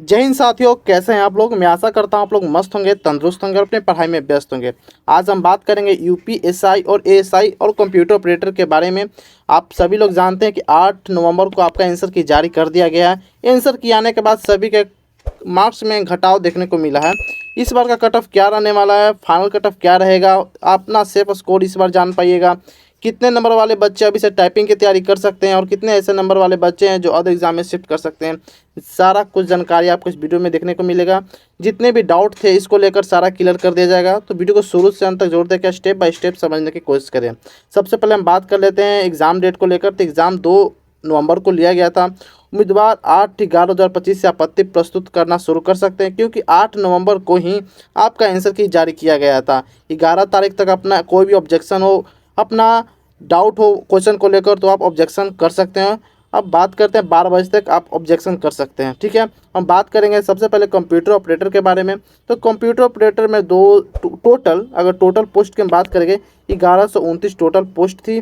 जय हिंद साथियों, कैसे हैं आप लोग। मैं आशा करता हूं आप लोग मस्त होंगे, तंदुरुस्त होंगे और अपनी पढ़ाई में व्यस्त होंगे। आज हम बात करेंगे यूपीएसआई और एएसआई और कंप्यूटर ऑपरेटर के बारे में। आप सभी लोग जानते हैं कि 8 नवंबर को आपका आंसर की जारी कर दिया गया है। आंसर की आने के बाद सभी के मार्क्स में घटाव देखने को मिला है। इस बार का कट ऑफ क्या रहने वाला है, फाइनल कट ऑफ क्या रहेगा, अपना सेफ स्कोर इस बार जान पाइएगा। कितने नंबर वाले बच्चे अभी से टाइपिंग की तैयारी कर सकते हैं और कितने ऐसे नंबर वाले बच्चे हैं जो अदर एग्जाम में शिफ्ट कर सकते हैं, सारा कुछ जानकारी आपको इस वीडियो में देखने को मिलेगा। जितने भी डाउट थे इसको लेकर सारा क्लियर कर दिया जाएगा, तो वीडियो को शुरू से अंत तक जोड़ देकर स्टेप बाय स्टेप समझने की कोशिश करें। सबसे पहले हम बात कर लेते हैं एग्ज़ाम डेट को लेकर। तो एग्ज़ाम 2 नवंबर को लिया गया था। उम्मीदवार 8/11/2025 से आपत्ति प्रस्तुत करना शुरू कर सकते हैं, क्योंकि 8 नवंबर को ही आपका आंसर की जारी किया गया था। 11 तारीख तक अपना कोई भी ऑब्जेक्शन हो, अपना डाउट हो क्वेश्चन को लेकर, तो आप ऑब्जेक्शन कर सकते हैं। अब बात करते हैं 12 बजे तक आप ऑब्जेक्शन कर सकते हैं, ठीक है। हम बात करेंगे सबसे पहले कंप्यूटर ऑपरेटर के बारे में। तो कंप्यूटर ऑपरेटर में अगर टोटल पोस्ट की हम बात करेंगे, 1129 टोटल पोस्ट थी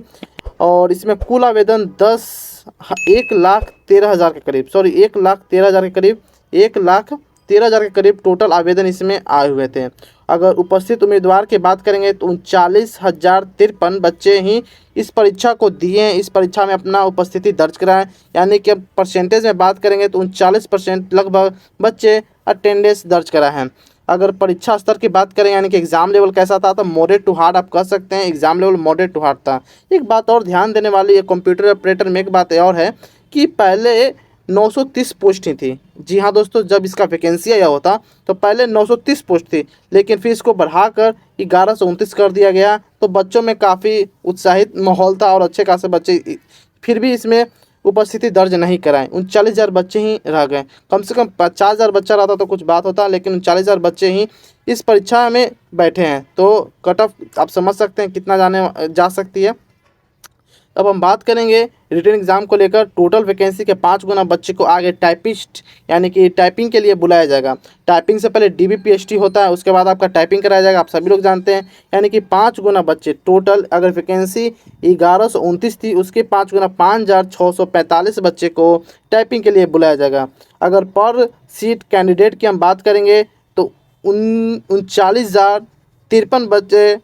और इसमें कुल आवेदन 1,13,000 के करीब, 1,13,000 के करीब, 1,13,000 के करीब टोटल आवेदन इसमें आए हुए थे। अगर उपस्थित उम्मीदवार की बात करेंगे तो 39,053 बच्चे ही इस परीक्षा को दिए हैं, इस परीक्षा में अपना उपस्थिति दर्ज कराएं। यानी कि अब परसेंटेज में बात करेंगे तो 39% लगभग बच्चे अटेंडेंस दर्ज कराए हैं। अगर परीक्षा स्तर की बात करें, यानी कि एग्ज़ाम लेवल कैसा था, तो मॉडरेट टू हार्ड आप कह सकते हैं। Exam level moderate to hard था। एक बात और ध्यान देने वाली है कंप्यूटर ऑपरेटर में, एक बात और है कि पहले 930 पोस्ट ही थी। जी हाँ दोस्तों, जब इसका वैकेंसी आया होता तो पहले 930 पोस्ट थी, लेकिन फिर इसको बढ़ाकर 1129 कर दिया गया। तो बच्चों में काफ़ी उत्साहित माहौल था और अच्छे खासे बच्चे फिर भी इसमें उपस्थिति दर्ज नहीं कराएं। 39,000 बच्चे ही रह गए। कम से कम 50,000 बच्चा रहता तो कुछ बात होता, लेकिन 39,000 बच्चे ही इस परीक्षा में बैठे हैं। तो कट ऑफ आप समझ सकते हैं कितना जा सकती है। अब हम बात करेंगे रिटन एग्ज़ाम को लेकर। टोटल वैकेंसी के 5 गुना बच्चे को आगे टाइपिस्ट यानी कि टाइपिंग के लिए बुलाया जाएगा। टाइपिंग से पहले DBPST होता है, उसके बाद आपका टाइपिंग कराया जाएगा, आप सभी लोग जानते हैं। यानी कि 5 गुना बच्चे टोटल, अगर वैकेंसी 1129 थी उसके 5 गुना 5,645 बच्चे को टाइपिंग के लिए बुलाया जाएगा। अगर पर सीट कैंडिडेट की हम बात करेंगे तो 39,053 बच्चे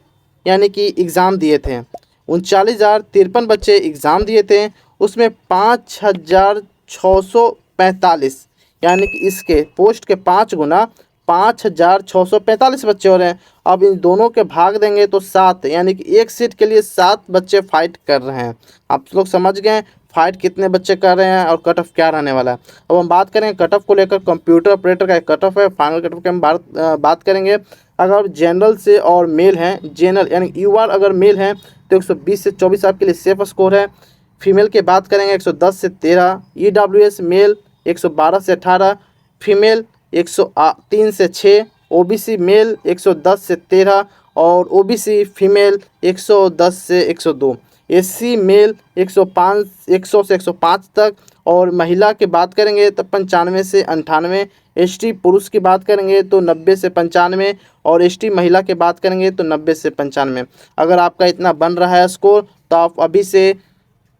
यानी कि एग्ज़ाम दिए थे। 39,053 बच्चे एग्ज़ाम दिए थे, उसमें 5,645 यानी कि इसके पोस्ट के 5 गुना 5,645 बच्चे हो रहे हैं। अब इन दोनों के भाग देंगे तो 7, यानी कि एक सीट के लिए 7 बच्चे फाइट कर रहे हैं। आप लोग समझ गए फाइट कितने बच्चे कर रहे हैं और कट ऑफ क्या रहने वाला है। अब हम बात करेंगे कट ऑफ को लेकर। कंप्यूटर ऑपरेटर का एक कट ऑफ है, फाइनल कट ऑफ की हम बात करेंगे। अगर जनरल से और मेल हैं, जनरल यानी UR अगर मेल हैं तो 120 से 24 आपके लिए सेफ स्कोर है। फीमेल की बात करेंगे 110 से 13, EWS मेल 112 से 18, फीमेल 103 से 6, OBC मेल 110 से 13 और OBC फीमेल 110 से 102, SC मेल 100 से 105 तक। और महिला की बात करेंगे तो 95 से 98, ST पुरुष की बात करेंगे तो 90 से 95 और ST महिला की बात करेंगे तो 90 से 95। अगर आपका इतना बन रहा है स्कोर तो आप अभी से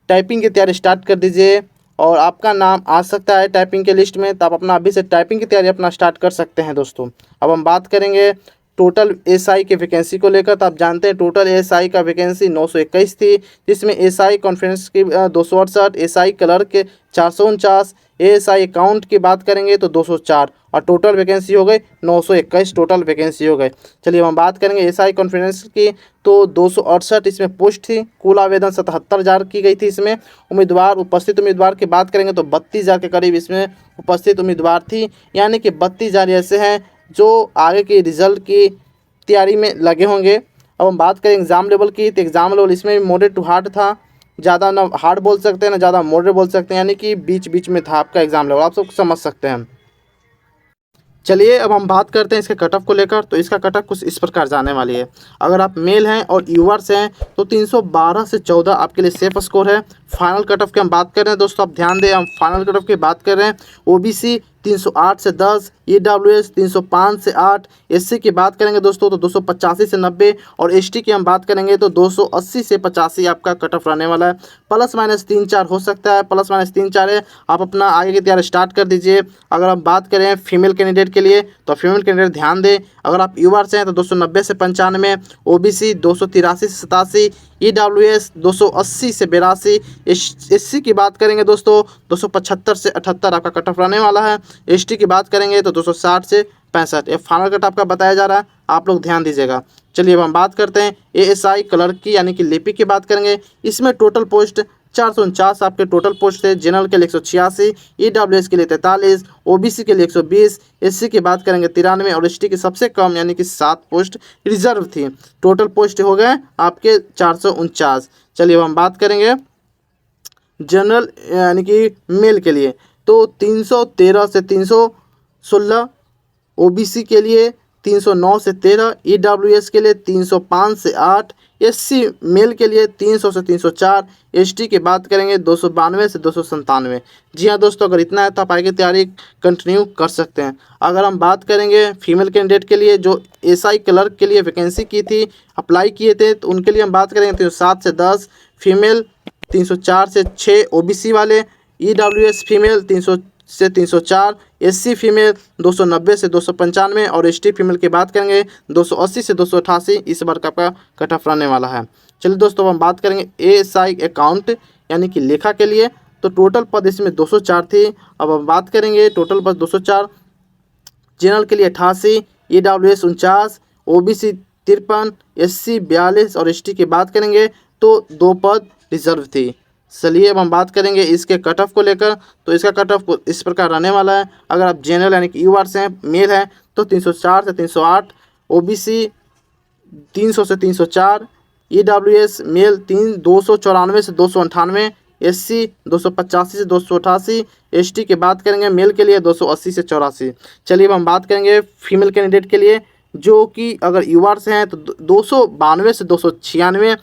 टाइपिंग की तैयारी स्टार्ट कर दीजिए और आपका नाम आ सकता है टाइपिंग के लिस्ट में, तो आप अपना अभी से टाइपिंग की तैयारी अपना स्टार्ट कर सकते हैं दोस्तों। अब हम बात करेंगे टोटल SI की वैकेंसी को लेकर। तो आप जानते हैं टोटल SI का वैकेंसी 921 थी, जिसमें SI कॉन्फ्रेंस की 268, SI कलर के 449, ASI अकाउंट की बात करेंगे तो 204 और टोटल वैकेंसी हो गई 921 टोटल वैकेंसी हो गई। चलिए हम बात करेंगे SI कॉन्फ्रेंस की, तो 268 इसमें पोस्ट थी। कुल आवेदन 77,000 की गई थी। इसमें उपस्थित उम्मीदवार की बात करेंगे तो 32,000 के करीब इसमें उपस्थित उम्मीदवार थी। यानी कि 32,000 ऐसे हैं जो आगे के रिज़ल्ट की तैयारी में लगे होंगे। अब हम बात करें एग्ज़ाम लेवल की, तो एग्ज़ाम लेवल इसमें भी मॉडरेट टू हार्ड था। ज़्यादा ना हार्ड बोल सकते हैं ना ज़्यादा मॉडरेट बोल सकते हैं, यानी कि बीच बीच में था आपका एग्ज़ाम लेवल, आप सब समझ सकते हैं। चलिए अब हम बात करते हैं इसके कट ऑफ को लेकर। तो इसका कट ऑफ कुछ इस प्रकार जाने वाली है। अगर आप मेल हैं और यूवर्स हैं तो 312 से 14 आपके लिए सेफ स्कोर है। फाइनल कट ऑफ की हम बात कर रहे हैं दोस्तों, आप ध्यान दें, हम फाइनल कट ऑफ की बात कर रहे हैं। OBC 308 से 10, EWS 305 से 8, SC की बात करेंगे दोस्तों तो 285 से 90 और ST की हम बात करेंगे तो 280 से 85 आपका कट ऑफ रहने वाला है। प्लस माइनस 3-4 हो सकता है, प्लस माइनस 3-4 है। आप अपना आगे की तैयारी स्टार्ट कर दीजिए। अगर हम बात करें फीमेल कैंडिडेट के लिए तो फीमेल कैंडिडेट ध्यान दें, अगर आप यूआर से हैं तो 290 से 95, OBC 283 से 87, EWS 280 से 82, SC की बात करेंगे दोस्तों 275 से 78 आपका कट ऑफ रहने वाला है। ST की बात करेंगे तो 260 से 65। ये फाइनल कट आपका बताया जा रहा है, आप लोग ध्यान दीजिएगा। चलिए अब हम बात करते हैं ASI क्लर्क की यानी कि लिपिक की बात करेंगे। इसमें टोटल पोस्ट 449 आपके टोटल पोस्ट है। जनरल के लिए 186, EWS के लिए 43, OBC के लिए 120, SC की बात करेंगे 93 और ST की सबसे कम यानी कि 7 पोस्ट रिजर्व थी। टोटल पोस्ट हो गए आपके 449। चलिए अब हम बात करेंगे जनरल यानी कि मेल के लिए तो 313 से 316, OBC के लिए 309 से 13, EWS के लिए 305 से 8, SC मेल के लिए 300 से 304, ST की बात करेंगे 292 से 297। जी हाँ दोस्तों, अगर इतना है तो आप आगे की कंटिन्यू कर सकते हैं। अगर हम बात करेंगे फीमेल कैंडिडेट के लिए जो SI क्लर्क के लिए वैकेंसी की थी, अप्लाई किए थे, तो उनके लिए हम बात करेंगे 307 से 10, फीमेल 304 से 6, OBC वाले, EWS फीमेल 300 से 304, SC फीमेल 290 से 295 और ST फीमेल की बात करेंगे 280 से 288 इस बार का आपका कट ऑफ रहने वाला है। चलिए दोस्तों हम बात करेंगे ASI अकाउंट यानी कि लेखा के लिए तो टोटल पद इसमें 204 थी। अब हम बात करेंगे टोटल पद 204, जनरल के लिए 88, EWS 49, OBC 53, SC 42 और ST की बात करेंगे तो 2 पद रिजर्व थी। चलिए अब हम बात करेंगे इसके कट ऑफ को लेकर तो इसका कट ऑफ इस प्रकार रहने वाला है। अगर आप जनरल यानी कि यूआर से हैं, मेल हैं तो 304 से 308, OBC 300 से 304, EWS मेल 294 से 298, SC 285 से 288, ST की बात करेंगे मेल के लिए 280 से 84। चलिए अब हम बात करेंगे फीमेल कैंडिडेट के लिए जो कि अगर यूआर से हैं तो 292 से 296,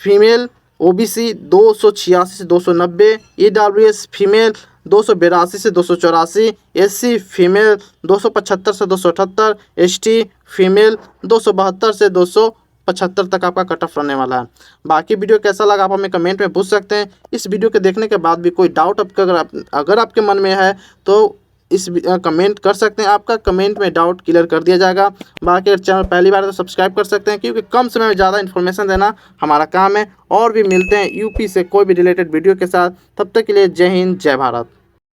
फीमेल OBC 286 से 290, EWS फीमेल 282 से 284, SC फीमेल 275 से 278, ST फीमेल 272 से 275 तक आपका कट ऑफ रहने वाला है। बाकी वीडियो कैसा लगा आप हमें कमेंट में पूछ सकते हैं। इस वीडियो के देखने के बाद भी कोई डाउट अगर आपके मन में है तो इस कमेंट कर सकते हैं। आपका कमेंट में डाउट क्लियर कर दिया जाएगा। बाकी अगर चैनल पहली बार है तो सब्सक्राइब कर सकते हैं क्योंकि कम समय में ज़्यादा इन्फॉर्मेशन देना हमारा काम है। और भी मिलते हैं यूपी से कोई भी रिलेटेड वीडियो के साथ, तब तक के लिए जय हिंद जय भारत।